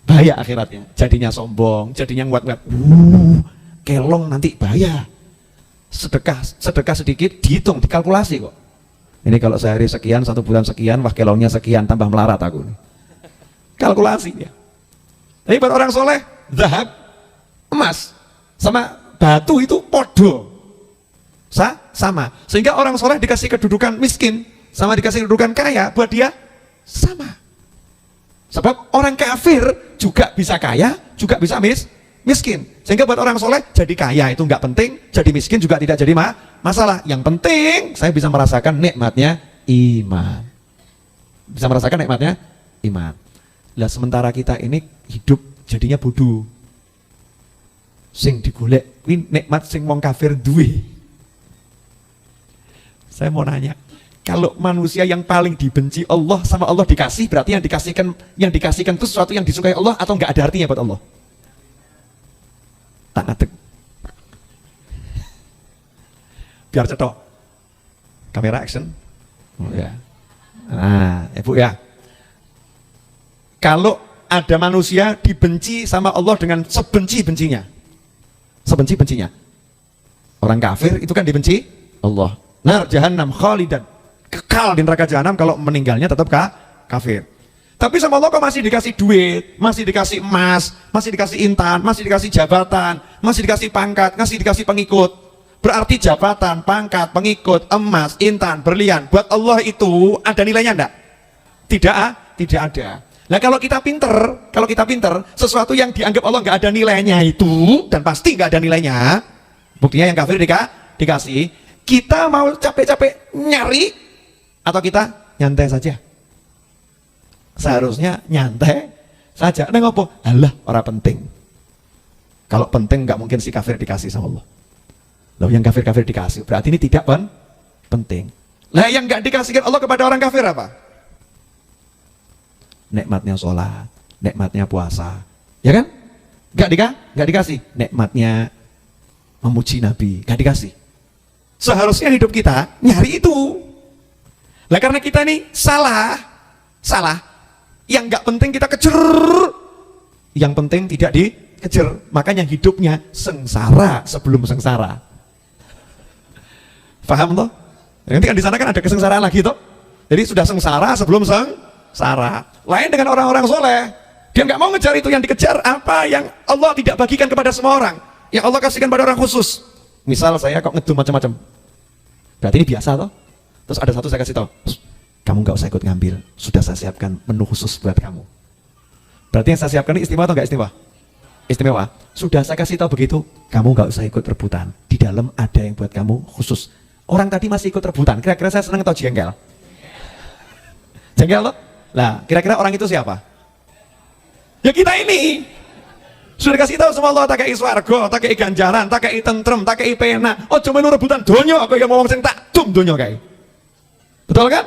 Bahaya akhiratnya. Jadinya sombong, jadinya nguat-nguat. Kelong nanti bahaya. Sedekah sedikit dihitung, dikalkulasi kok. Ini kalau sehari sekian, 1 bulan sekian, wah kelongnya sekian, tambah melarat aku nih. Kalkulasi ya. Tapi buat orang soleh, zahab, emas, sama batu itu podo. Sama. Sehingga orang soleh dikasih kedudukan miskin, sama dikasih kedudukan kaya, buat dia sama. Sebab orang kafir juga bisa kaya, juga bisa miskin. Sehingga buat orang soleh, jadi kaya itu nggak penting, jadi miskin juga tidak jadi masalah. Yang penting, saya bisa merasakan nikmatnya iman. Bisa merasakan nikmatnya iman. Lah sementara kita ini hidup jadinya bodoh. Sing digolek, ini nikmat sing wong kafir duwe. Saya mau nanya, kalau manusia yang paling dibenci Allah sama Allah dikasih, berarti yang dikasihkan itu sesuatu yang disukai Allah atau nggak ada artinya buat Allah? Tak ngadeg. Biar cetok. Kamera action. Oh, ya. Nah, Ibu ya. Kalau ada manusia dibenci sama Allah dengan sebenci-bencinya. Sebenci-bencinya. Orang kafir itu kan dibenci Allah. Nar jahannam khalidan. Kekal di neraka jahanam kalau meninggalnya tetap kafir. Tapi sama Allah kok masih dikasih duit, masih dikasih emas, masih dikasih intan, masih dikasih jabatan, masih dikasih pangkat, masih dikasih pengikut. Berarti jabatan, pangkat, pengikut, emas, intan, berlian, buat Allah itu ada nilainya enggak? Tidak ada. Nah kalau kita pinter, sesuatu yang dianggap Allah nggak ada nilainya itu, dan pasti nggak ada nilainya, buktinya yang kafir dikasih, kita mau capek-capek nyari, atau kita nyantai saja? Seharusnya nyantai saja. Neng apa? Alah, orang penting. Kalau penting nggak mungkin si kafir dikasih sama Allah. Loh yang kafir-kafir dikasih, berarti ini tidak penting. Lah yang nggak dikasihkan Allah kepada orang kafir apa? Nikmatnya sholat, nikmatnya puasa, ya kan? Nggak dikasih. Nikmatnya memuji Nabi, nggak dikasih. Seharusnya hidup kita nyari itu. Lah karena kita nih salah. Yang nggak penting kita kejar, yang penting tidak dikejar. Makanya hidupnya sengsara sebelum sengsara. Paham toh? Nanti kan di sana kan ada kesengsaraan lagi toh. Jadi sudah sengsara sebelum sengsara. Lain dengan orang-orang soleh, dia nggak mau ngejar itu. Yang dikejar apa yang Allah tidak bagikan kepada semua orang, yang Allah kasihkan pada orang khusus. Misal saya kok ngedum macam-macam, berarti ini biasa toh. Terus ada satu saya kasih tahu, kamu nggak usah ikut ngambil, sudah saya siapkan menu khusus buat kamu. Berarti yang saya siapkan ini istimewa atau nggak istimewa? Istimewa. Sudah saya kasih tahu begitu, kamu nggak usah ikut rebutan. Di dalam ada yang buat kamu khusus. Orang tadi masih ikut rebutan. Kira-kira saya senang atau jengkel? Jengkel loh. Lah, kira-kira orang itu siapa? Ya kita ini. Sudah kasih tahu sama Allah, tak kei swarga, tak kei ganjaran, tak kei tentrem, tak kei pena. Oh cuma rebutan donyo, aku yang mau ngomong tak dum donyo kayak. Betul kan?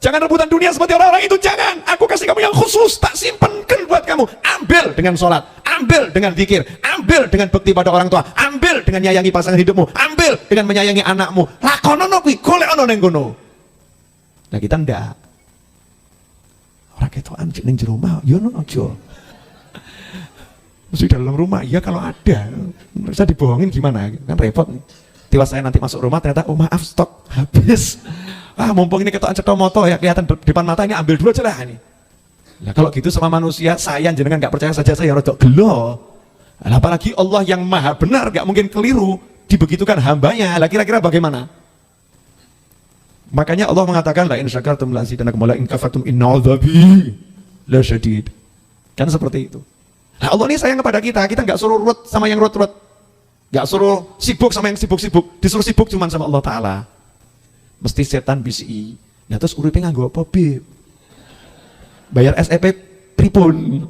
Jangan rebutan dunia seperti orang-orang itu, jangan. Aku kasih kamu yang khusus, tak simpenkan buat kamu. Ambil dengan sholat, ambil dengan zikir, ambil dengan bekti pada orang tua, ambil dengan nyayangi pasangan hidupmu, ambil dengan menyayangi anakmu. Lakonono kuwi, golek ono ning kono. Nah kita ndak. Orang itu anjing ning jero omah, yo ono aja. Mesti dalam rumah, iya kalau ada. Bisa dibohongin gimana? Kan repot nih. Tiba saya nanti masuk rumah ternyata, oh maaf stok habis. Mumpung ini ketokan cetha moto ya kelihatan depan mata ini, ambil dulu aja lah ini. Nah kalau gitu sama manusia, saya jenengan nggak percaya saja, saya rodok gelo. Nah, apalagi Allah yang maha benar, nggak mungkin keliru, dibegitukan hambanya. Lah kira-kira bagaimana? Makanya Allah mengatakan, la in syakartum la azidannakum wa la in kafartum inna 'adzabi la syadid. Kan seperti itu. Nah Allah ini sayang kepada kita nggak suruh urut sama yang urut-urut, nggak suruh sibuk sama yang sibuk-sibuk, disuruh sibuk cuma sama Allah Ta'ala. Mesti setan bisi. Nah terus uripe nganggo apa, Beb? Bayar SPP pripun?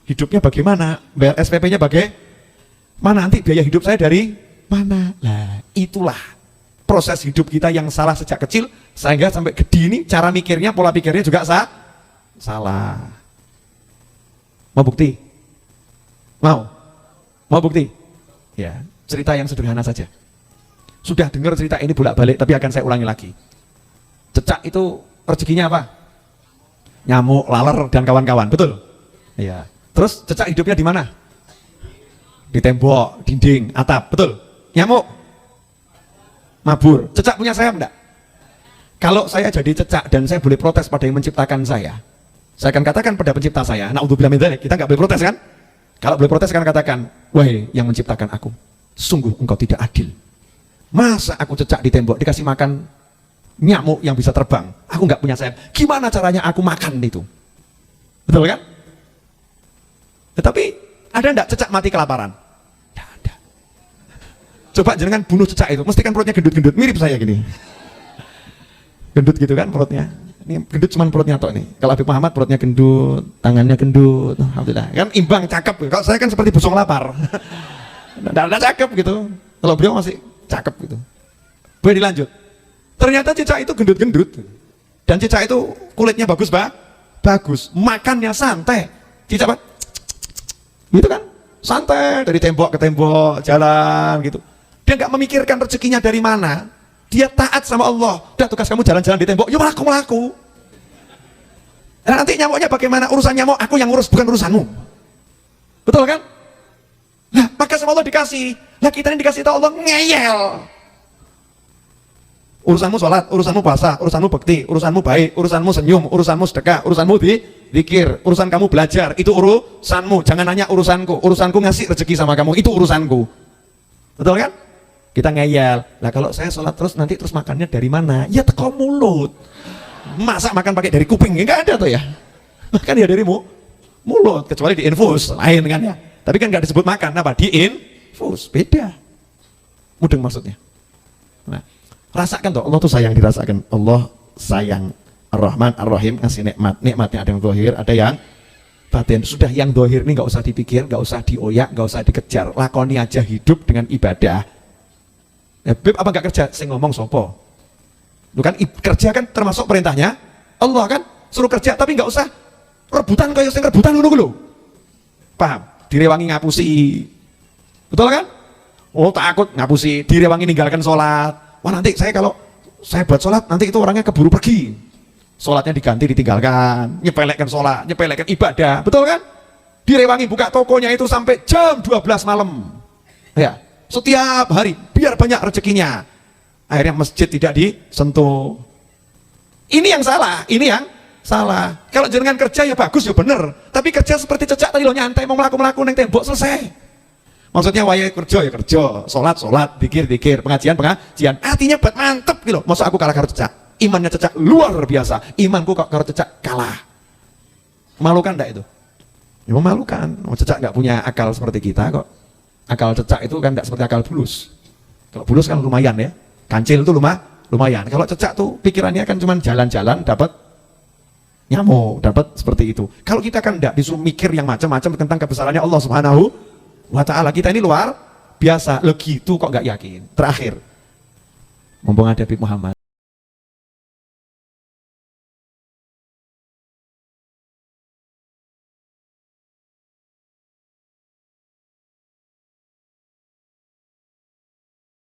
Hidupnya bagaimana? Bayar SPP-nya bagaimana? Nanti biaya hidup saya dari mana? Lah itulah proses hidup kita yang salah sejak kecil sehingga sampai gede ini cara mikirnya, pola pikirnya juga salah. Mau bukti? Mau bukti? Ya, cerita yang sederhana saja. Sudah dengar cerita ini bolak-balik, tapi akan saya ulangi lagi. Cecak itu rezekinya apa? Nyamuk, laler, dan kawan-kawan, betul? Iya. Terus cecak hidupnya di mana? Di tembok, dinding, atap, betul? Nyamuk? Mabur. Cecak punya sayap enggak? Kalau saya jadi cecak dan saya boleh protes pada yang menciptakan saya akan katakan pada pencipta saya, na'udzubillah min dzalik, kita nggak boleh protes kan? Kalau boleh protes kan katakan, wahai yang menciptakan aku, sungguh engkau tidak adil. Masa aku cecak di tembok dikasih makan nyamuk yang bisa terbang, aku nggak punya sayap, gimana caranya aku makan itu? Betul kan? Tetapi ada enggak cecak mati kelaparan? Tidak ada. Coba jangan bunuh cecak itu, mesti kan perutnya gendut-gendut, mirip saya gini. Gendut gitu kan perutnya. Ini gendut cuman perutnya tok nih. Kalau Habib Muhammad perutnya gendut, tangannya gendut, alhamdulillah. Kan imbang, cakep. Kalau saya kan seperti busung lapar. Nggak cakep gitu. Kalau beliau masih cakep gitu. Boleh dilanjut. Ternyata cicak itu gendut-gendut. Dan cicak itu kulitnya bagus, bagus. Makannya santai. Cicak apa? Gitu kan? Santai dari tembok ke tembok, jalan gitu. Dia nggak memikirkan rezekinya dari mana. Dia taat sama Allah. Udah tugas kamu jalan-jalan di tembok, yuk melaku. Nah, nanti nyamuknya bagaimana? Urusan nyamuk aku yang urus, bukan urusanmu. Betul kan? Nah, maka sama Allah dikasih. Nah, kita ini dikasih tahu Allah ngeyel. Urusanmu sholat, urusanmu puasa, urusanmu bekti, urusanmu baik, urusanmu senyum, urusanmu sedekah, urusanmu zikir, urusan kamu belajar, itu urusanmu. Jangan nanya urusanku. Urusanku ngasih rezeki sama kamu, itu urusanku. Betul kan? Kita ngeyel. Nah kalau saya sholat terus nanti terus makannya dari mana? Ya teko mulut. Masa makan pakai dari kuping? Enggak ada tuh ya. Makan ya dari mulut, kecuali di infus lain kan ya. Tapi kan nggak disebut makan, apa? Di infus, beda. Mudeng maksudnya. Nah, rasakan tuh, Allah tuh sayang, dirasakan. Allah sayang, Ar-Rahman, Ar-Rahim, ngasih nikmat. Nikmatnya ada yang zahir, ada yang batin. Sudah yang zahir ini nggak usah dipikir, nggak usah dioyak, nggak usah dikejar. Lakoni aja hidup dengan ibadah. Beb apa nggak kerja? Saya ngomong sopo. Lu kan kerja kan termasuk perintahnya Allah kan, suruh kerja tapi nggak usah rebutan kayak yang rebutan dulu. Paham? Direwangi ngapusi. Betul kan? Oh takut ngapusi, direwangi ninggalkan sholat. Wah nanti kalau saya buat sholat nanti itu orangnya keburu pergi. Sholatnya diganti ditinggalkan, nyepelekkan sholat, nyepelekkan ibadah. Betul kan? Direwangi buka tokonya itu sampai jam 12 malam. Ya. Setiap hari biar banyak rezekinya. Akhirnya masjid tidak disentuh. Ini yang salah. Kalau jenengan kerja ya bagus ya bener, tapi kerja seperti cecak tadi lo, nyantai mau melaku neng tembok selesai. Maksudnya waya kerja ya kerja, sholat, dikir, pengajian. Artinya buat mantep gitu. Masa aku kalah karo cecak? Imannya cecak luar biasa. Imanku kok karo cecak kalah. Malukan enggak itu? Ya memalukan. Cecak nggak punya akal seperti kita kok. Akal cecak itu kan tidak seperti akal bulus. Kalau bulus kan lumayan ya, kancil itu lumayan. Kalau cecak tuh pikirannya kan cuma jalan-jalan dapat nyamuk, dapat seperti itu. Kalau kita kan tidak disuruh mikir yang macam-macam tentang kebesarannya Allah Subhanahu wa Ta'ala. Kita ini luar biasa. Lo gitu kok nggak yakin. Terakhir, mumpung ada Habib Muhammad.